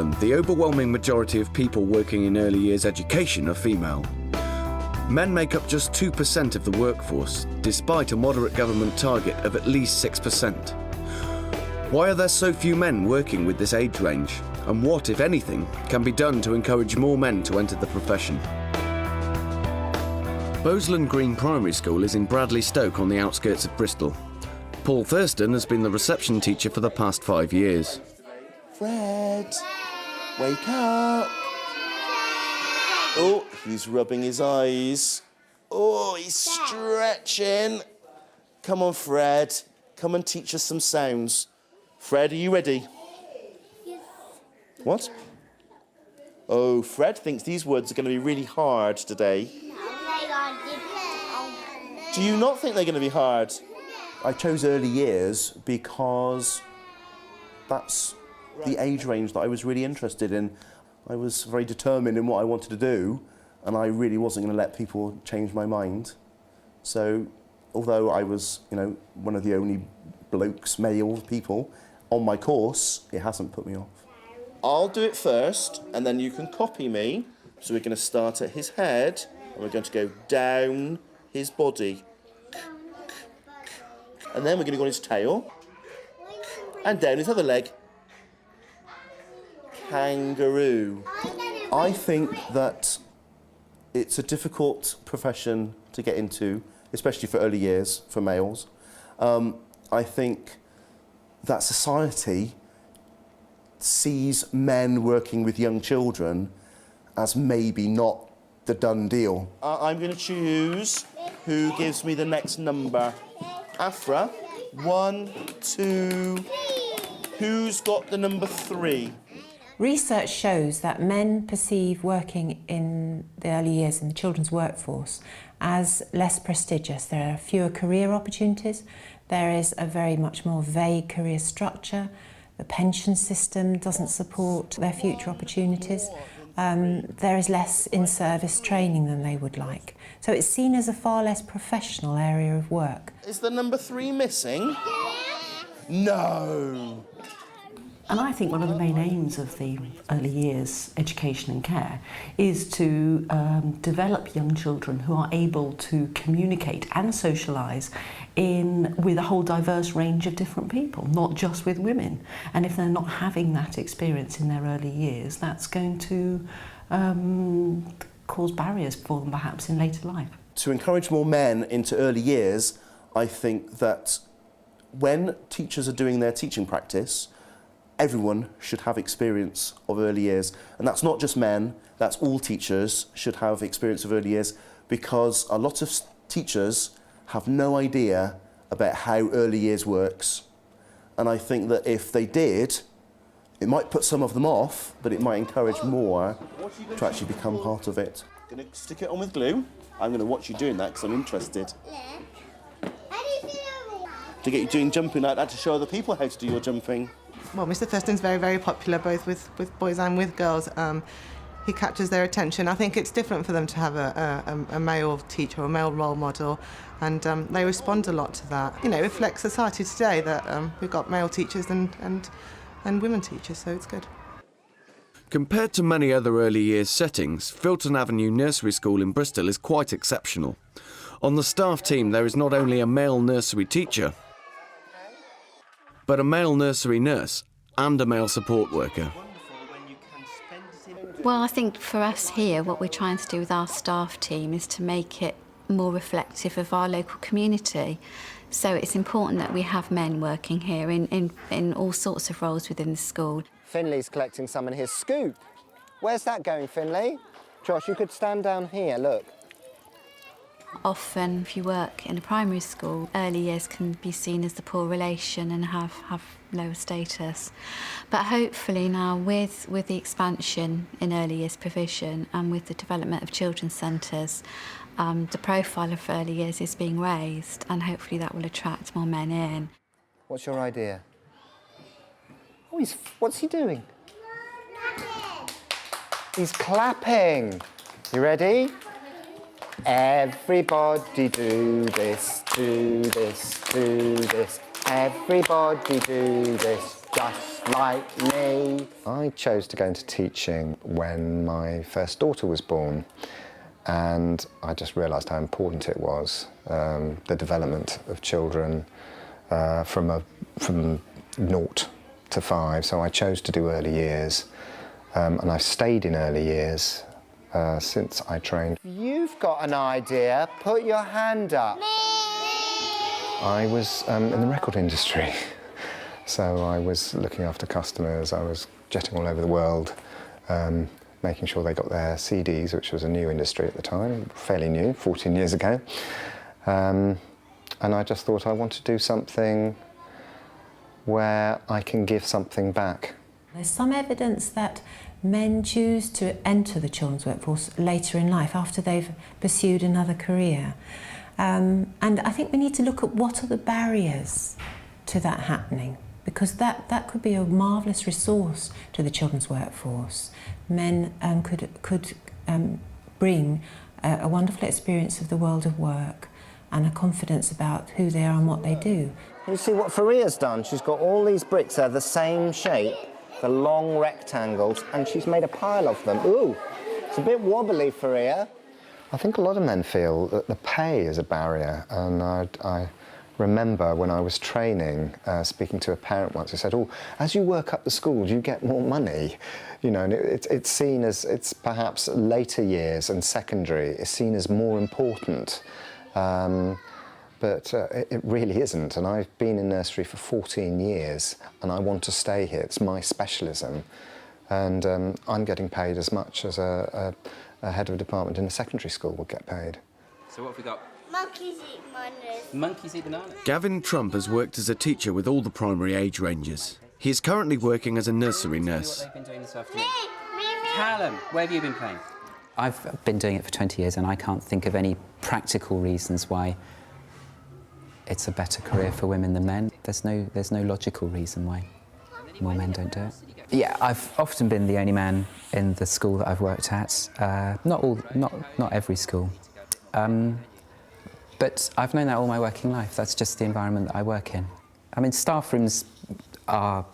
England, the overwhelming majority of people working in early years education are female. Men make up just 2% of the workforce, despite a moderate government target of at least 6%. Why are there so few men working with this age range? And what, if anything, can be done to encourage more men to enter the profession? Boseland Green Primary School is in Bradley Stoke on the outskirts of Bristol. Paul Thurston has been the reception teacher for the past 5 years. Fred, wake up. Oh, he's rubbing his eyes. Oh, he's stretching. Come on, Fred. Come and teach us some sounds. Fred, are you ready? Yes. What? Oh, Fred thinks these words are going to be really hard today. Do you not think they're going to be hard? I chose early years because that's the age range that I was really interested in. I was very determined in what I wanted to do, and I really wasn't going to let people change my mind. So, although I was, one of the only male people on my course, it hasn't put me off. I'll do it first, and then you can copy me. So we're going to start at his head, and we're going to go down his body. And then we're going to go on his tail, and down his other leg. Kangaroo. I think that it's a difficult profession to get into, especially for early years, for males. I think that society sees men working with young children as maybe not the done deal. I'm going to choose who gives me the next number. Afra, 1, 2, who's got the number 3? Research shows that men perceive working in the early years in the children's workforce as less prestigious. There are fewer career opportunities. There is a very much more vague career structure. The pension system doesn't support their future opportunities. There is less in-service training than they would like. So it's seen as a far less professional area of work. Is the number 3 missing? No! And I think one of the main aims of the early years education and care is to develop young children who are able to communicate and socialise with a whole diverse range of different people, not just with women. And if they're not having that experience in their early years, that's going to cause barriers for them perhaps in later life. To encourage more men into early years, I think that when teachers are doing their teaching practice, everyone should have experience of early years. And that's not just men, that's all teachers should have experience of early years, because a lot of teachers have no idea about how early years works. And I think that if they did, it might put some of them off, but it might encourage more to actually become part of it. Gonna stick it on with glue. I'm gonna watch you doing that because I'm interested. To get you doing jumping like that, to show other people how to do your jumping. Well, Mr. Thurston's very, very popular, both with boys and with girls. He captures their attention. I think it's different for them to have a male teacher or a male role model, and they respond a lot to that. It reflects society today that we've got male teachers and women teachers, so it's good. Compared to many other early years settings, Filton Avenue Nursery School in Bristol is quite exceptional. On the staff team, there is not only a male nursery teacher, but a male nursery nurse and a male support worker. Well, I think for us here, what we're trying to do with our staff team is to make it more reflective of our local community. So it's important that we have men working here in all sorts of roles within the school. Finley's collecting some in his scoop. Where's that going, Finley? Josh, you could stand down here, look. Often, if you work in a primary school, early years can be seen as the poor relation and have lower status. But hopefully now, with the expansion in early years provision and with the development of children's centres, the profile of early years is being raised, and hopefully that will attract more men in. What's your idea? Oh, what's he doing? He's clapping. You ready? Everybody do this, do this, do this. Everybody do this, just like me. I chose to go into teaching when my first daughter was born, and I just realised how important it was, the development of children from 0 to 5. So I chose to do early years, and I've stayed in early years since I trained. You've got an idea. Put your hand up. I was in the record industry, so I was looking after customers. I was jetting all over the world, making sure they got their CDs, which was a new industry at the time, fairly new, 14 years ago. And I just thought I want to do something where I can give something back. There's some evidence that men choose to enter the children's workforce later in life, after they've pursued another career. And I think we need to look at what are the barriers to that happening, because that could be a marvellous resource to the children's workforce. Men could bring a wonderful experience of the world of work and a confidence about who they are and what they do. You see what Faria's done? She's got all these bricks, they're the same shape, the long rectangles, and she's made a pile of them. Ooh, it's a bit wobbly, Faria. I think a lot of men feel that the pay is a barrier, and I remember when I was training, speaking to a parent once, who said, "Oh, as you work up the schools, you get more money." You know, and it's seen as, it's perhaps later years and secondary is seen as more important, but it really isn't. And I've been in nursery for 14 years, and I want to stay here. It's my specialism, and I'm getting paid as much as a head of a department in a secondary school would get paid. So what have we got? Monkeys eat bananas. Monkeys eat bananas. Gavin Trump has worked as a teacher with all the primary age ranges. He is currently working as a nursery nurse. What they've been doing this afternoon. Callum, where have you been playing? I've been doing it for 20 years and I can't think of any practical reasons why it's a better career for women than men. There's no logical reason why more men don't do it. Yeah, I've often been the only man in the school that I've worked at. Not every school. But I've known that all my working life. That's just the environment that I work in. I mean, staff rooms are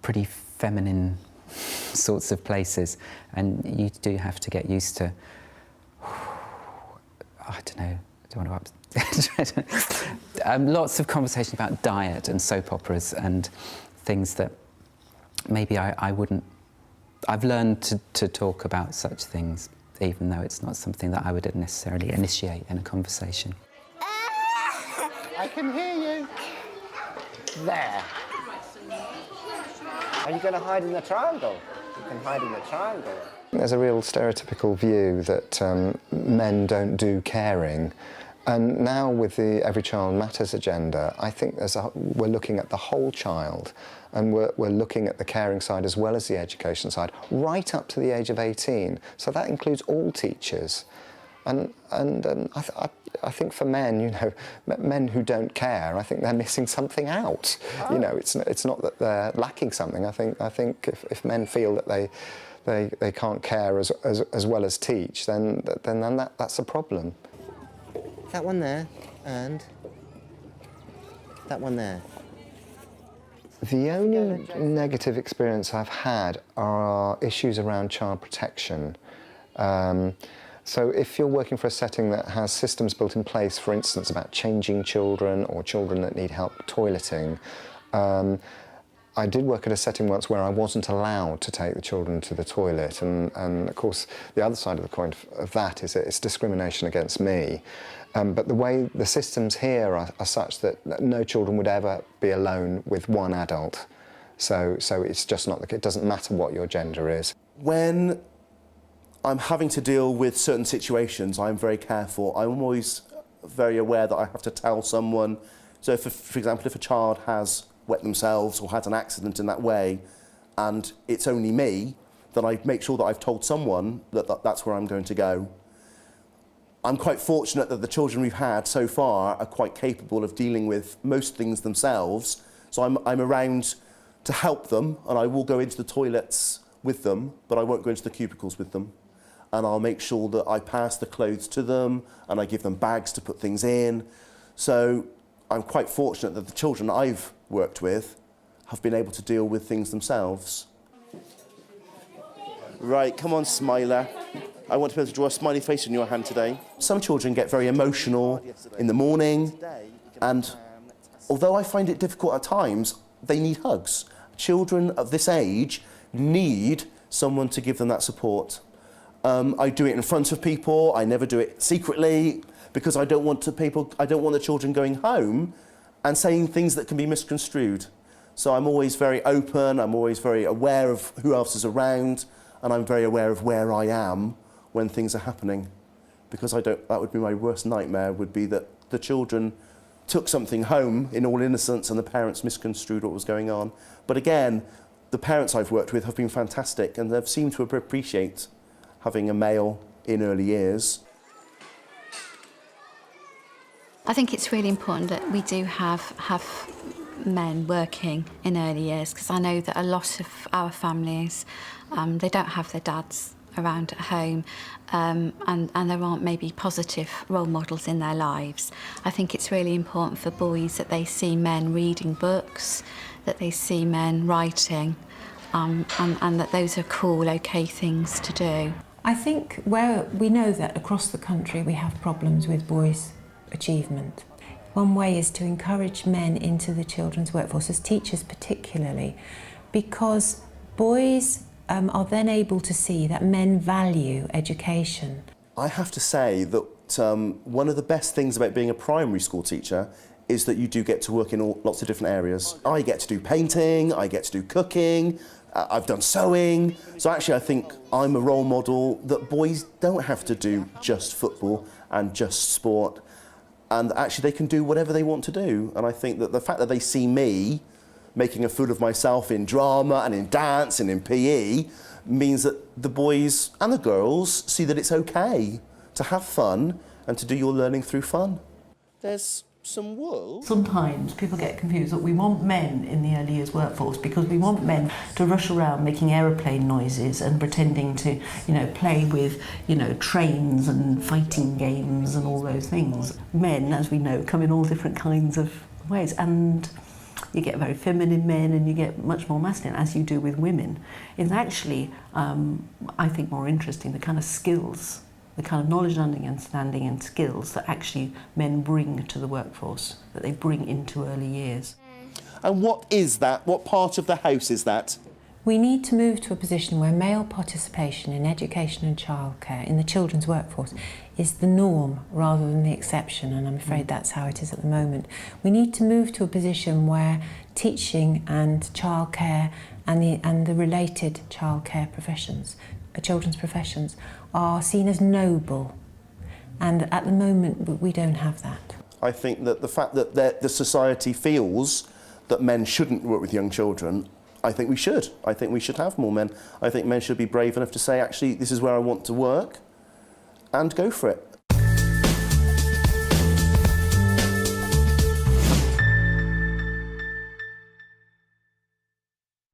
pretty feminine sorts of places, and you do have to get used to, I don't know, lots of conversation about diet and soap operas and things that maybe I wouldn't. I've learned to talk about such things, even though it's not something that I would necessarily initiate in a conversation. I can hear you. There. Are you going to hide in the triangle? You can hide in the triangle. There's a real stereotypical view that men don't do caring. And now with the Every Child Matters agenda, I think we're looking at the whole child, and we're looking at the caring side as well as the education side, right up to the age of 18. So that includes all teachers. And I think for men, you know, men who don't care, I think they're missing something out. Oh. You know, it's not that they're lacking something. I think if men feel that they can't care as well as teach, then that's a problem. That one there, and that one there. The only negative experience I've had are issues around child protection. So if you're working for a setting that has systems built in place, for instance, about changing children or children that need help toileting, I did work at a setting once where I wasn't allowed to take the children to the toilet, and of course the other side of the coin of that is that it's discrimination against me. But the way the systems here are such that no children would ever be alone with one adult. So it's just not, it doesn't matter what your gender is. When I'm having to deal with certain situations, I'm very careful. I'm always very aware that I have to tell someone. So if, for example, if a child has wet themselves or had an accident in that way, and it's only me, then I make sure that I've told someone that that's where I'm going to go. I'm quite fortunate that the children we've had so far are quite capable of dealing with most things themselves. So I'm around to help them, and I will go into the toilets with them, but I won't go into the cubicles with them. And I'll make sure that I pass the clothes to them, and I give them bags to put things in. So I'm quite fortunate that the children I've worked with have been able to deal with things themselves. Right, come on, Smiler. I want to be able to draw a smiley face in your hand today. Some children get very emotional in the morning, and although I find it difficult at times, they need hugs. Children of this age need someone to give them that support. I do it in front of people. I never do it secretly because I don't want the children going home and saying things that can be misconstrued. So I'm always very open. I'm always very aware of who else is around, and I'm very aware of where I am when things are happening, because that would be my worst nightmare, would be that the children took something home in all innocence and the parents misconstrued what was going on. But again, the parents I've worked with have been fantastic, and they've seemed to appreciate having a male in early years. I think it's really important that we do have men working in early years, because I know that a lot of our families, they don't have their dads around at home, and there aren't maybe positive role models in their lives. I think it's really important for boys that they see men reading books, that they see men writing, and that those are cool, okay things to do. I think where we know that across the country we have problems with boys' achievement. One way is to encourage men into the children's workforce, as teachers particularly, because boys are then able to see that men value education. I have to say that one of the best things about being a primary school teacher is that you do get to work in lots of different areas. I get to do painting, I get to do cooking, I've done sewing. So actually I think I'm a role model that boys don't have to do just football and just sport, and actually they can do whatever they want to do. And I think that the fact that they see me making a fool of myself in drama and in dance and in PE means that the boys and the girls see that it's okay to have fun and to do your learning through fun. There's some wool. Sometimes people get confused that we want men in the early years workforce because we want men to rush around making aeroplane noises and pretending to, play with, trains and fighting games and all those things. Men, as we know, come in all different kinds of ways, and you get very feminine men and you get much more masculine, as you do with women. It's actually, I think, more interesting, the kind of skills, the kind of knowledge, understanding and skills that actually men bring to the workforce, that they bring into early years. And what is that? What part of the house is that? We need to move to a position where male participation in education and childcare in the children's workforce is the norm rather than the exception, and I'm afraid that's how it is at the moment. We need to move to a position where teaching and childcare and the related childcare professions, children's professions, are seen as noble, and at the moment we don't have that. I think that the fact that the society feels that men shouldn't work with young children, I think we should. I think we should have more men. I think men should be brave enough to say, actually, this is where I want to work, and go for it.